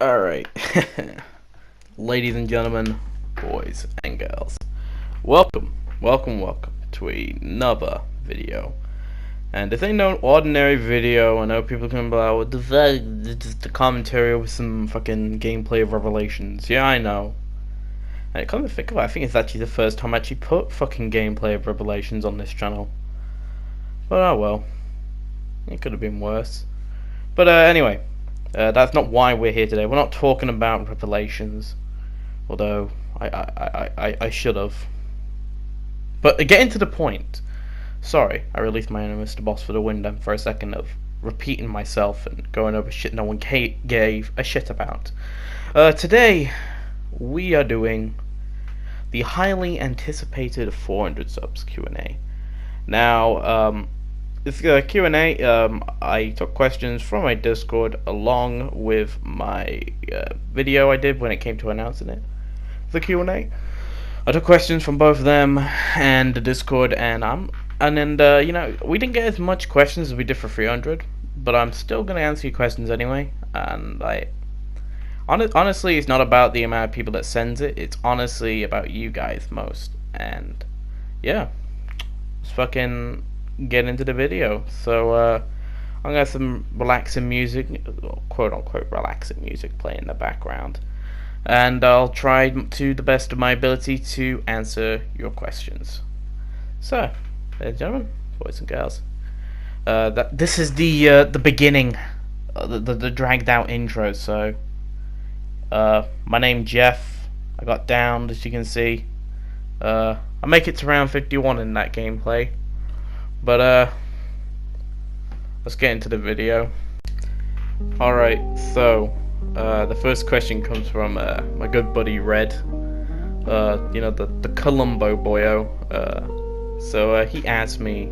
Alright, ladies and gentlemen, boys and girls, welcome to another video. And this ain't no ordinary video. I know people can be like, what the fuck, it's just a commentary over some fucking gameplay of Revelations. Yeah, I know. And come to think of it, I think it's actually the first time I actually put fucking gameplay of Revelations on this channel. But oh well, it could have been worse. But anyway. That's not why we're here today. We're not talking about Revelations, although I should have. But getting to the point. Sorry, I released my inner Mr. Boss for the wind for a second of repeating myself and going over shit no one gave a shit about. Today we are doing the highly anticipated 400 subs QNA. Now, this Q&A, I took questions from my Discord along with my video I did when it came to announcing it. The Q&A. I took questions from both them and the Discord, and you know, we didn't get as much questions as we did for 300, but I'm still gonna answer your questions anyway. And honestly, it's not about the amount of people that sends it. It's honestly about you guys most. And yeah, let's fucking get into the video. So I'm gonna have some relaxing music, quote unquote relaxing music, playing in the background, and I'll try to the best of my ability to answer your questions. So, ladies and gentlemen, boys and girls, this is the beginning, the dragged out intro. So my name's Jeff. I got downed, as you can see. I make it to round 51 in that gameplay. But let's get into the video. Alright, so the first question comes from my good buddy Red. You know, the Columbo boyo. So he asked me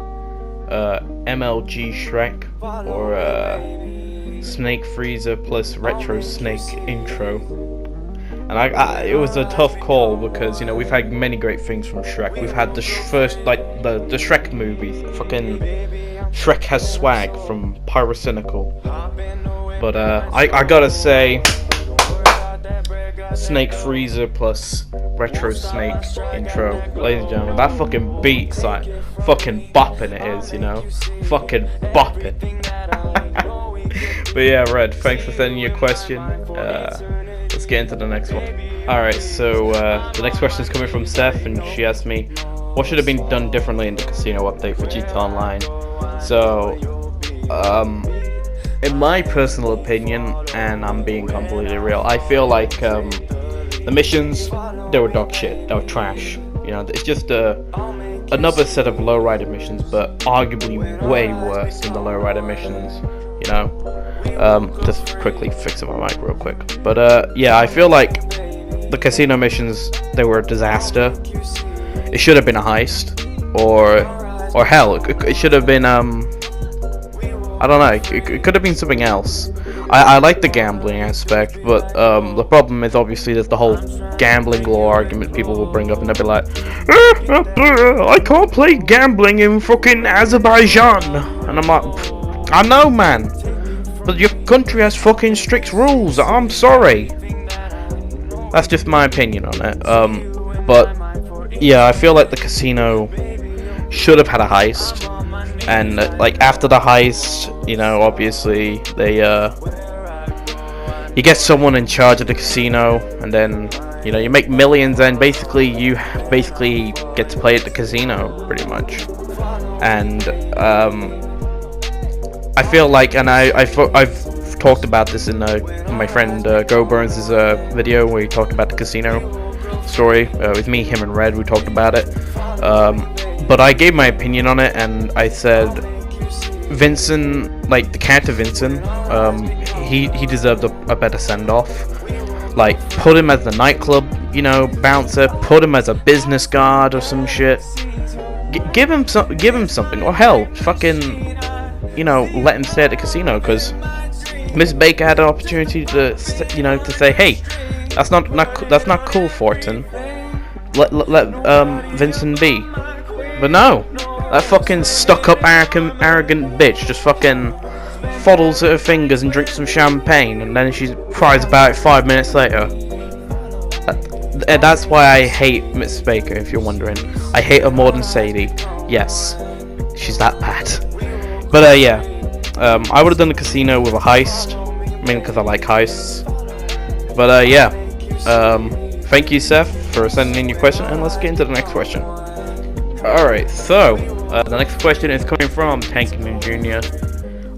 MLG Shrek or Snake Freezer plus Retro Snake intro. And it was a tough call because, you know, we've had many great things from Shrek. We've had the first, like, the Shrek movie. Fucking Shrek Has Swag from Pyrocynical. But I gotta say, Snake Freezer plus Retro Snake intro. Ladies and gentlemen, that fucking beat's like fucking bopping it is, you know? Fucking bopping. But yeah, Red, thanks for sending your question. Let's get into the next one. Alright, so the next question is coming from Seth, and she asked me, what should have been done differently in the casino update for GTA Online? So, in my personal opinion, and I'm being completely real, I feel like the missions, they were dog shit, they were trash. You know, it's just another set of lowrider missions, but arguably way worse than the lowrider missions, you know? Just quickly fixing my mic real quick. But yeah, I feel like the casino missions, they were a disaster. It should have been a heist, or hell, it should have been I don't know, it could have been something else. I like the gambling aspect, but the problem is obviously there's the whole gambling law argument people will bring up, and they'll be like, I can't play gambling in fucking Azerbaijan, and I'm like, I know, man. But your country has fucking strict rules. I'm sorry. That's just my opinion on it. But yeah, I feel like the casino should have had a heist, and like after the heist, you know, obviously they you get someone in charge of the casino, and then, you know, you make millions, and you basically get to play at the casino pretty much. And I feel like, and I've talked about this in my friend Go Burns' video where he talked about the casino story with me, him, and Red. We talked about it, but I gave my opinion on it, and I said Vincent, like the character Vincent, he deserved a better send-off. Like, put him as the nightclub, you know, bouncer. Put him as a business guard or some shit. Give him something, or hell, fucking, you know, let him stay at the casino, because Miss Baker had an opportunity to, you know, to say, hey, that's not cool, Fortin. Let Vincent be. But no, that fucking stuck-up arrogant bitch just fucking fondles her fingers and drinks some champagne, and then she cries about it 5 minutes later. That's why I hate Miss Baker, if you're wondering. I hate her more than Sadie. Yes, she's that bad. But yeah, I would have done the casino with a heist, mainly because I like heists. But yeah, thank you, Seth, for sending in your question, and let's get into the next question. Alright, so the next question is coming from Tankman Jr.,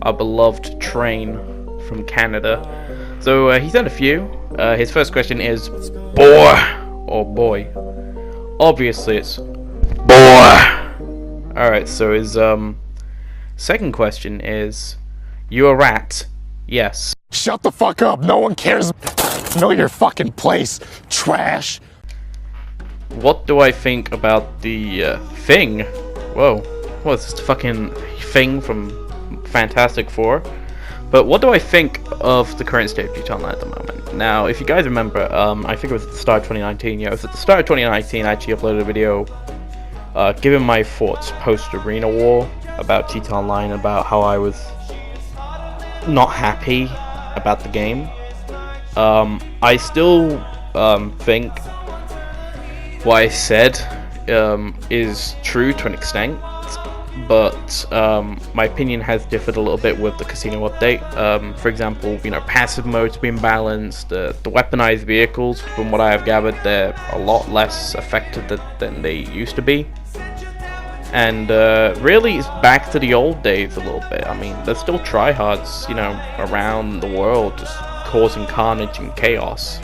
our beloved Train from Canada. So he sent a few. His first question is boy or boy. Obviously it's boy. Alright, so his second question is, you a rat? Yes. Shut the fuck up, no one cares. Know your fucking place, trash. What do I think about the Thing? Whoa, what's this fucking Thing from Fantastic Four? But what do I think of the current state of GT Online at the moment? Now, if you guys remember, I think it was at the start of 2019. Yeah, it was at the start of 2019. I actually uploaded a video giving my thoughts post Arena War about GT Online, about how I was not happy about the game. I still think what I said is true to an extent, but my opinion has differed a little bit with the casino update. For example, you know, passive mode's been balanced. The weaponized vehicles, from what I have gathered, they're a lot less effective than they used to be. And really, it's back to the old days a little bit. I mean, there's still tryhards, you know, around the world, just causing carnage and chaos.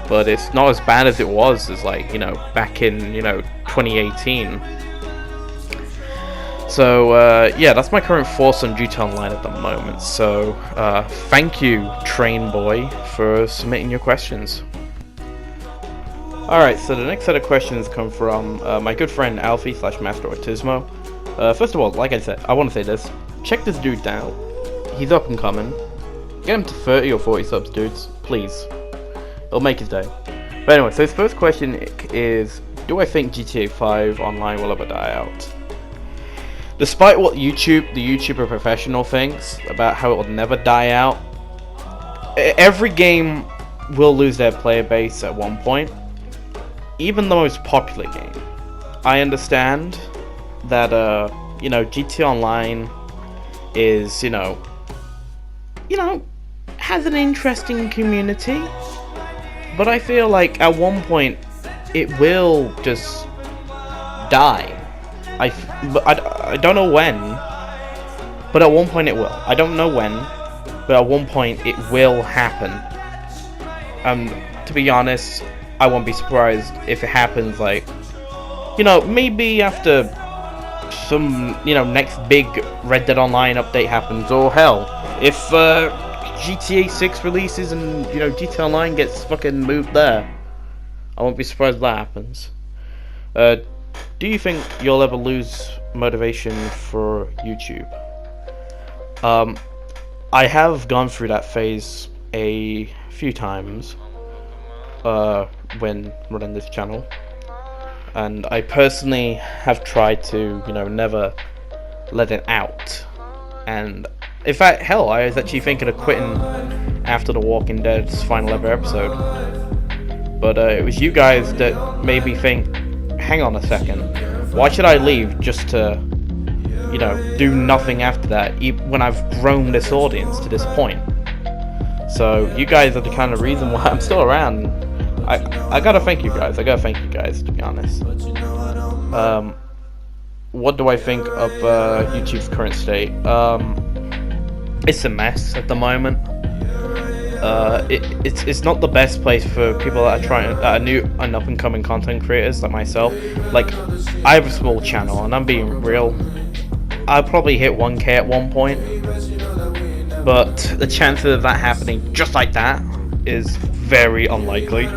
But it's not as bad as it was, as like, you know, back in, you know, 2018. So yeah, that's my current thoughts on GT Online at the moment. So thank you, Train Boy, for submitting your questions. Alright, so the next set of questions come from my good friend Alfie / Master Autismo. First of all, like I said, I want to say this. Check this dude out. He's up and coming. Get him to 30 or 40 subs, dudes. Please. It'll make his day. But anyway, so his first question is, do I think GTA 5 Online will ever die out? Despite what the YouTuber professional thinks about how it will never die out, every game will lose their player base at one point. Even the most popular game. I understand that, you know, GTA Online is, you know, has an interesting community, but I feel like at one point it will just die. I don't know when, but at one point it will. I don't know when, but at one point it will happen. To be honest, I won't be surprised if it happens, like, you know, maybe after some, you know, next big Red Dead Online update happens, or hell, if GTA 6 releases and, you know, GTA Online gets fucking moved there. I won't be surprised if that happens. Do you think you'll ever lose motivation for YouTube? I have gone through that phase a few times when running this channel, and I personally have tried to, you know, never let it out. And in fact, hell, I was actually thinking of quitting after The Walking Dead's final ever episode. But it was you guys that made me think, hang on a second, why should I leave just to, you know, do nothing after that, when I've grown this audience to this point? So you guys are the kind of reason why I'm still around. I gotta thank you guys. To be honest. What do I think of YouTube's current state? It's a mess at the moment. It's not the best place for people that are trying, that are new and up and coming content creators like myself. Like, I have a small channel, and I'm being real. I'll probably hit 1K at one point, but the chances of that happening just like that is very unlikely.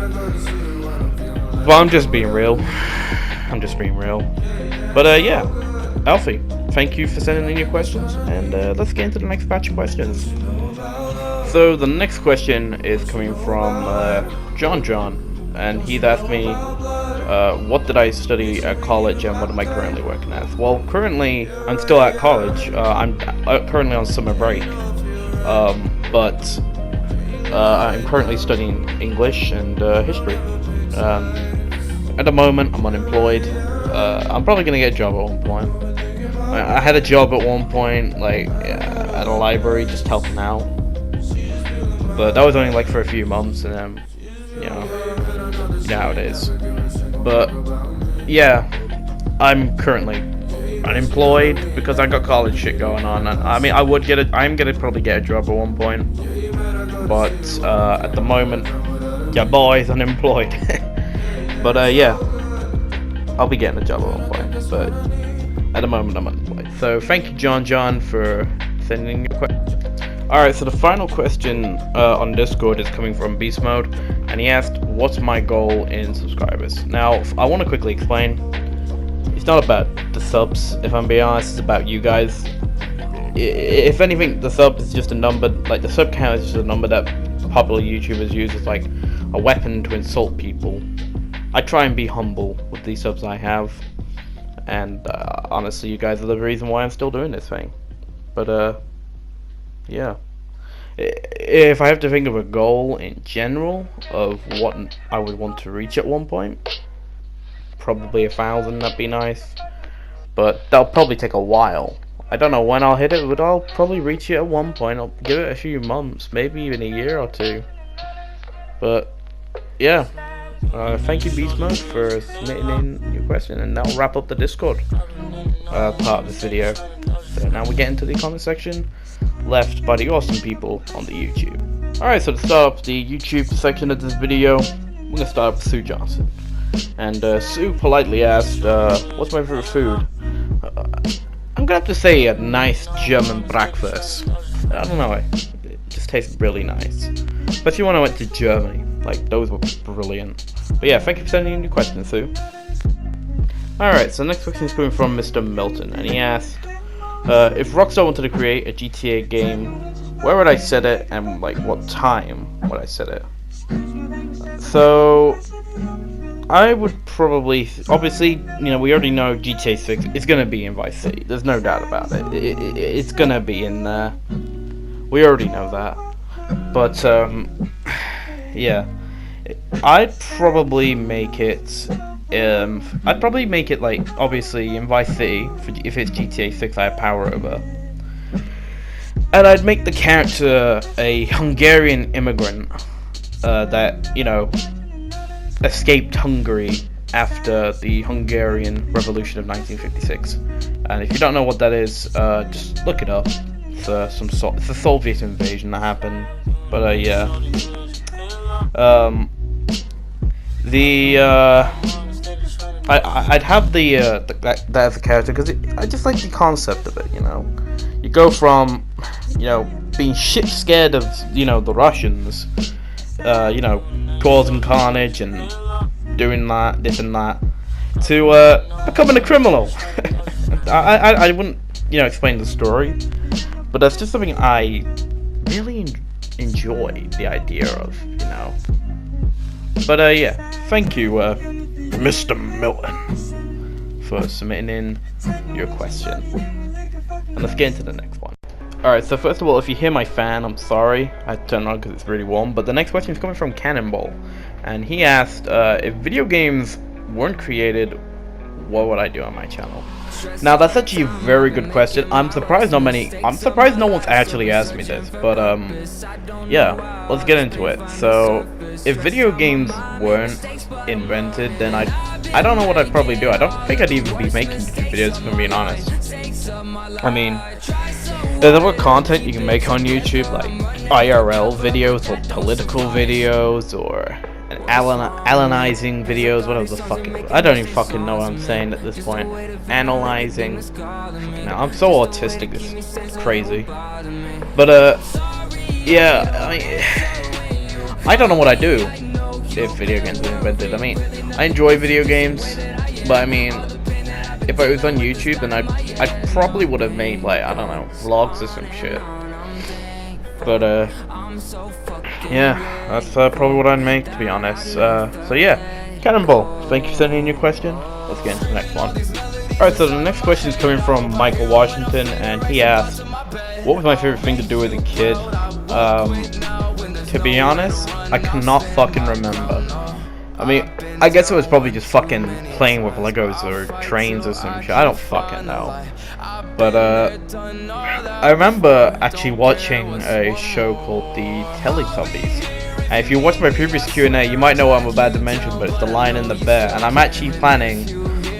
But I'm just being real. But yeah, Alfie, thank you for sending in your questions, and let's get into the next batch of questions. So the next question is coming from John, and he's asked me, what did I study at college and what am I currently working as? Well, currently I'm still at college. I'm currently on summer break. but I'm currently studying English and history. At the moment, I'm unemployed. I'm probably gonna get a job at one point. I had a job at one point, like at a library, just helping out. But that was only like for a few months, and then, you know how it is. But yeah, I'm currently unemployed because I got college shit going on. And I mean, I'm gonna probably get a job at one point. But at the moment, yeah, boy's unemployed. But yeah, I'll be getting a job at one point. But at the moment, I'm unemployed. So thank you, John, for sending your question. Alright, so the final question on Discord is coming from Beast Mode, and he asked, what's my goal in subscribers? Now, I want to quickly explain. It's not about the subs, if I'm being honest, it's about you guys. If anything, the sub is just a number, like the sub count is just a number that popular YouTubers use as like a weapon to insult people. I try and be humble with these subs I have, and honestly, you guys are the reason why I'm still doing this thing. But yeah. If I have to think of a goal in general of what I would want to reach at one point, probably 1,000, that'd be nice. But that'll probably take a while. I don't know when I'll hit it, but I'll probably reach it at one point. I'll give it a few months, maybe even a year or two. But yeah, thank you, Beast Mode, for submitting in your question, and that'll wrap up the Discord part of this video. So now we get into the comment section left by the awesome people on the YouTube. Alright, so to start off the YouTube section of this video, we're gonna start with Sue Johnson. And Sue politely asked, what's my favorite food? I'm gonna have to say a nice German breakfast. I don't know, it just tastes really nice. Especially when I went to Germany, like those were brilliant. But yeah, thank you for sending in your question, Sue. Alright, so the next question is coming from Mr. Milton, and he asked, if Rockstar wanted to create a GTA game, where would I set it, and like what time would I set it? So I would probably, obviously, you know, we already know GTA 6 is gonna be in Vice City. There's no doubt about it. It's gonna be in there. We already know that. But yeah, I'd probably make it. Like, obviously in Vice City, if it's GTA 6 I have power over. And I'd make the character a Hungarian immigrant that, you know, escaped Hungary after the Hungarian Revolution of 1956. And if you don't know what that is, just look it up. It's a Soviet invasion that happened. But yeah. I'd have that as a character because I just like the concept of it, you know. You go from, you know, being shit scared of, you know, the Russians, you know, causing carnage and doing that, this and that, to becoming a criminal. I wouldn't, you know, explain the story, but that's just something I really enjoy the idea of, you know. But yeah, thank you, Mr. Milton, for submitting in your question. And let's get into the next one. Alright, so first of all, if you hear my fan, I'm sorry. I turned on because it's really warm. But the next question is coming from Cannonball. And he asked, if video games weren't created, what would I do on my channel? Now, that's actually a very good question. I'm surprised no one's actually asked me this. But, yeah, let's get into it. So, if video games weren't invented, then I don't know what I'd probably do. I don't think I'd even be making YouTube videos, if I'm being honest. I mean, there's other content you can make on YouTube, like IRL videos, or political videos, or analyzing videos, whatever the fuck it is. I don't even fucking know what I'm saying at this point. Analyzing. Now, I'm so autistic, it's crazy. But, yeah, I don't know what I'd do if video games were invented. I mean, I enjoy video games, but I mean, if I was on YouTube, then I probably would have made, like, I don't know, vlogs or some shit. But, yeah, that's probably what I'd make, to be honest. So yeah, Cannonball, thank you for sending in your question. Let's get into the next one. Alright, so the next question is coming from Michael Washington, and he asked, What was my favorite thing to do as a kid? To be honest, I cannot fucking remember. I mean, I guess it was probably just fucking playing with Legos or trains or some shit. I don't fucking know. But, I remember actually watching a show called The Teletubbies. And if you watch my previous Q&A, you might know what I'm about to mention, but it's The Lion and the Bear. And I'm actually planning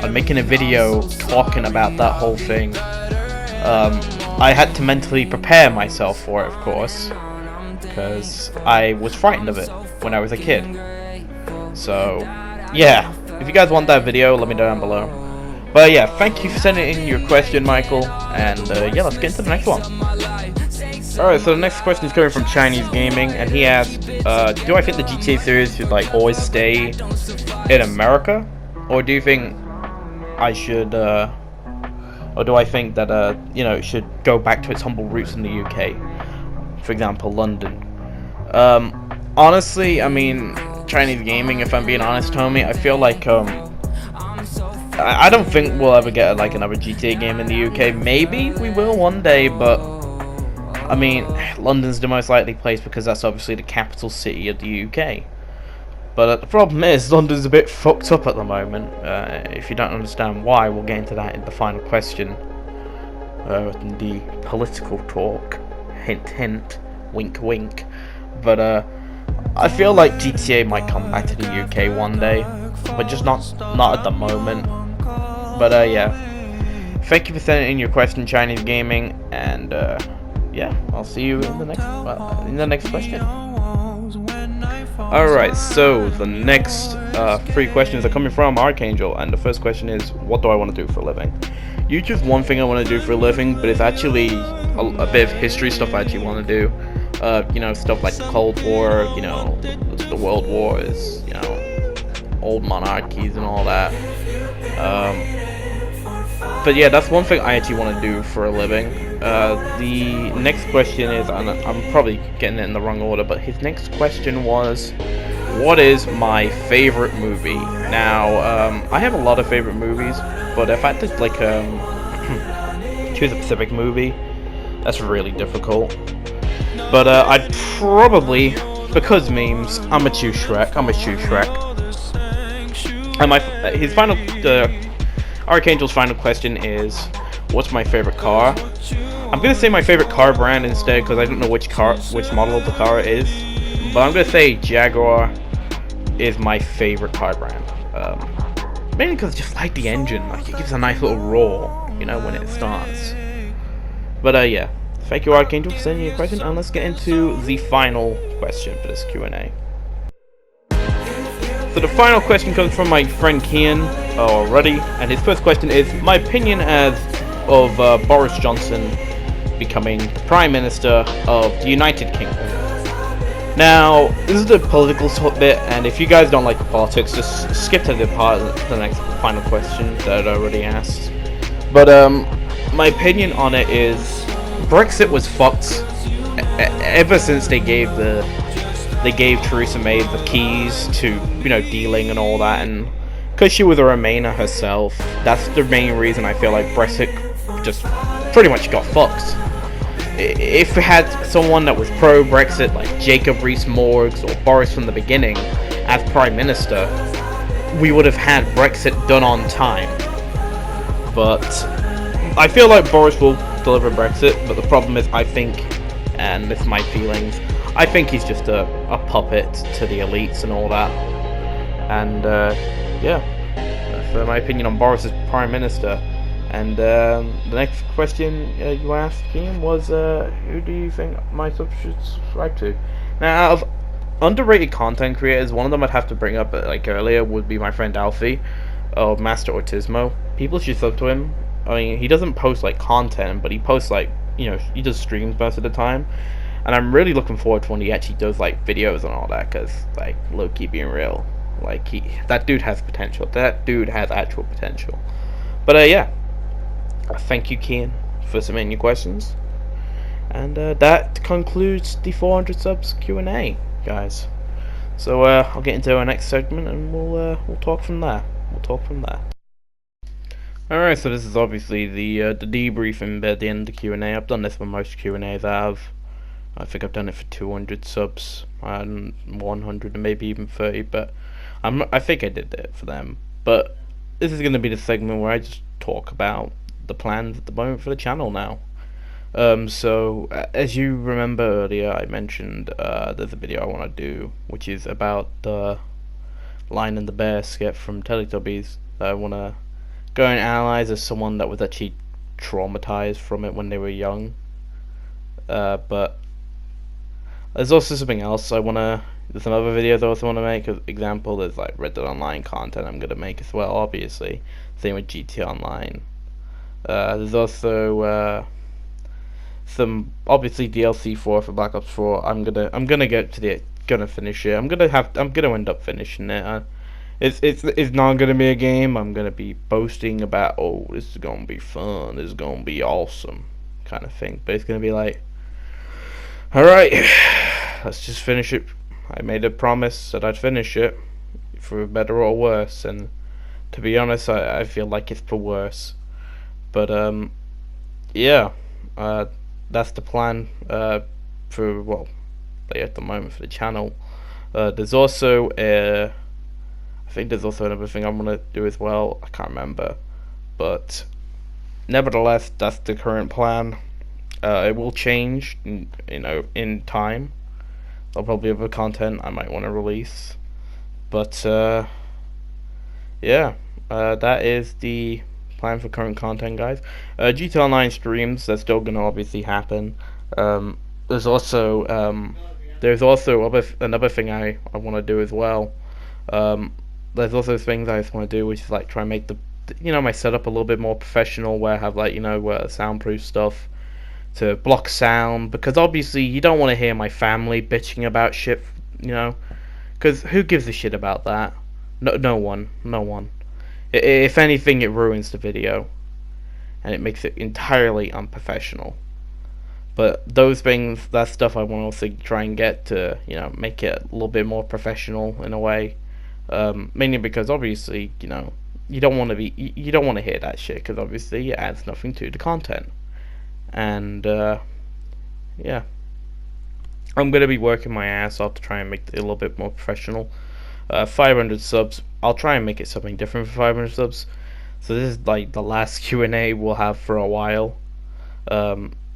on making a video talking about that whole thing. I had to mentally prepare myself for it, of course, because I was frightened of it when I was a kid. So, yeah, if you guys want that video, let me know down below. But yeah, thank you for sending in your question, Michael, and yeah, let's get into the next one. Alright, so the next question is coming from Chinese Gaming, and he asked, do I think the GTA series should like always stay in America, or do you think I should, or do I think that, you know, it should go back to its humble roots in the UK, for example, London? Honestly, I mean, Chinese Gaming, if I'm being honest, Tommy, I feel like, I don't think we'll ever get, like, another GTA game in the UK. Maybe we will one day, but, I mean, London's the most likely place because that's obviously the capital city of the UK. But the problem is, London's a bit fucked up at the moment. If you don't understand why, we'll get into that in the final question. In the political talk. Hint, hint. Wink, wink. But, I feel like GTA might come back to the UK one day. But just not at the moment. But, yeah. Thank you for sending in your question, Chinese Gaming. And, yeah, I'll see you in the next question. Alright, so the next 3 questions are coming from Archangel, and the first question is, what do I want to do for a living? YouTube's one thing I want to do for a living, but it's actually a bit of history stuff I actually want to do. You know, stuff like the Cold War, you know, the World Wars, you know, old monarchies and all that. But yeah, that's one thing I actually want to do for a living. The next question is, and I'm probably getting it in the wrong order, but his next question was, what is my favorite movie? Now, I have a lot of favorite movies, but if I had to, like, choose a specific movie, that's really difficult. But, I'd probably, because memes, I'm a choose Shrek. And his final, Archangel's final question is, what's my favorite car? I'm gonna say my favorite car brand instead, because I don't know which model of the car it is. But I'm gonna say Jaguar is my favorite car brand. Mainly because I just like the engine, like it gives a nice little roar, you know, when it starts. But yeah, thank you, Archangel, for sending your question, and let's get into the final question for this Q&A. So the final question comes from my friend Kian already, and his first question is my opinion of Boris Johnson becoming the Prime Minister of the United Kingdom. Now, this is the political bit, and if you guys don't like the politics, just skip to the next final question that I already asked. But my opinion on it is Brexit was fucked ever since they gave Theresa May the keys to, you know, dealing and all that, and because she was a Remainer herself, that's the main reason I feel like Brexit just pretty much got fucked. If we had someone that was pro-Brexit, like Jacob Rees-Mogg or Boris from the beginning, as Prime Minister, we would have had Brexit done on time. But I feel like Boris will deliver Brexit, but the problem is, I think, and this is my feelings, I think he's just a puppet to the elites and all that. And, yeah, that's my opinion on Boris as Prime Minister. And the next question you asked, Ian, was who do you think my subs should subscribe to? Now, out of underrated content creators, one of them I'd have to bring up like earlier would be my friend Alfie of Master Autismo. People should sub to him. I mean, he doesn't post like content, but he posts like, you know, he does streams most of the time. And I'm really looking forward to when he actually does like videos and all that, because like low-key being real, like that dude has potential. That dude has actual potential. But yeah. Thank you, Kian, for submitting your questions, and that concludes the 400 subs Q&A, guys. So I'll get into our next segment, and we'll talk from there. Alright, so this is obviously the debriefing at the end of the Q&A. I've done this for most Q&As I have. I think I've done it for 200 subs and 100 and maybe even 30, but I think I did it for them. But this is going to be the segment where I just talk about the plans at the moment for the channel now. So as you remember earlier, I mentioned there's a video I want to do, which is about the Lion and the Bear skit from Teletubbies. I want to go and analyze as someone that was actually traumatized from it when they were young. But there's also something else I wanna. There's some other videos I also wanna make. For example, there's like Red Dead Online content I'm gonna make as well. Obviously, same with GTA Online. There's also some obviously DLC for Black Ops 4. I'm gonna finish it. I'm gonna end up finishing it. It's not gonna be a game I'm gonna be boasting about. Oh, this is gonna be fun. This is gonna be awesome, kind of thing. But it's gonna be like, all right, let's just finish it. I made a promise that I'd finish it, for better or worse. And to be honest, I feel like it's for worse. But yeah, that's the plan for at the moment for the channel. There's also I think there's also another thing I'm gonna do as well. I can't remember, but nevertheless, that's the current plan. It will change, in time. There'll probably be other content I might want to release, but yeah, that is the plan for current content, guys. GTA Online streams, that's still gonna obviously happen. There's also another thing I want to do as well. There's also things I just want to do, which is like try and make my setup a little bit more professional, where I have soundproof stuff to block sound, because obviously you don't want to hear my family bitching about shit, because who gives a shit about that? No one. If anything, it ruins the video, and it makes it entirely unprofessional. But those things, that stuff I want to also try and get to, make it a little bit more professional in a way. Mainly because obviously, you don't want to hear that shit, because obviously it adds nothing to the content. And yeah, I'm gonna be working my ass off to try and make it a little bit more professional. 500 subs, I'll try and make it something different for 500 subs. So this is like the last Q&A we'll have for a while.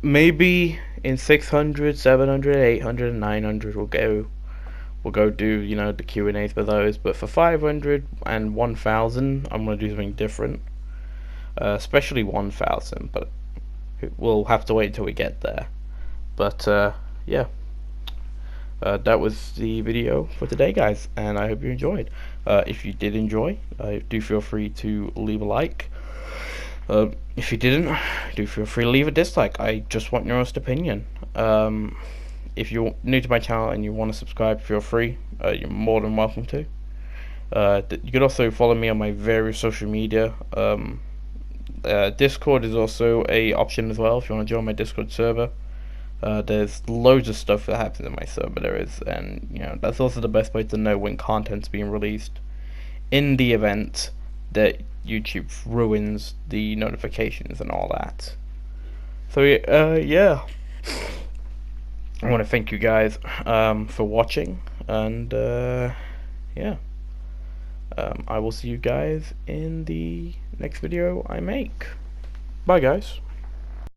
Maybe in 600, 700, 800, 900 we'll go do the Q&As for those. But for 500 and 1000, I'm gonna do something different. Especially 1000, but we'll have to wait until we get there. But yeah, that was the video for today, guys, and I hope you enjoyed. If you did enjoy, do feel free to leave a like. If you didn't, do feel free to leave a dislike. I just want your honest opinion. If you're new to my channel and you want to subscribe, feel free. You're more than welcome to. You could also follow me on my various social media. Discord is also a option as well if you want to join my Discord server. There's loads of stuff that happens in my server, there is, and that's also the best way to know when content's being released, in the event that YouTube ruins the notifications and all that. So yeah, I want to thank you guys for watching, and yeah, I will see you guys in the next video I make. Bye, guys.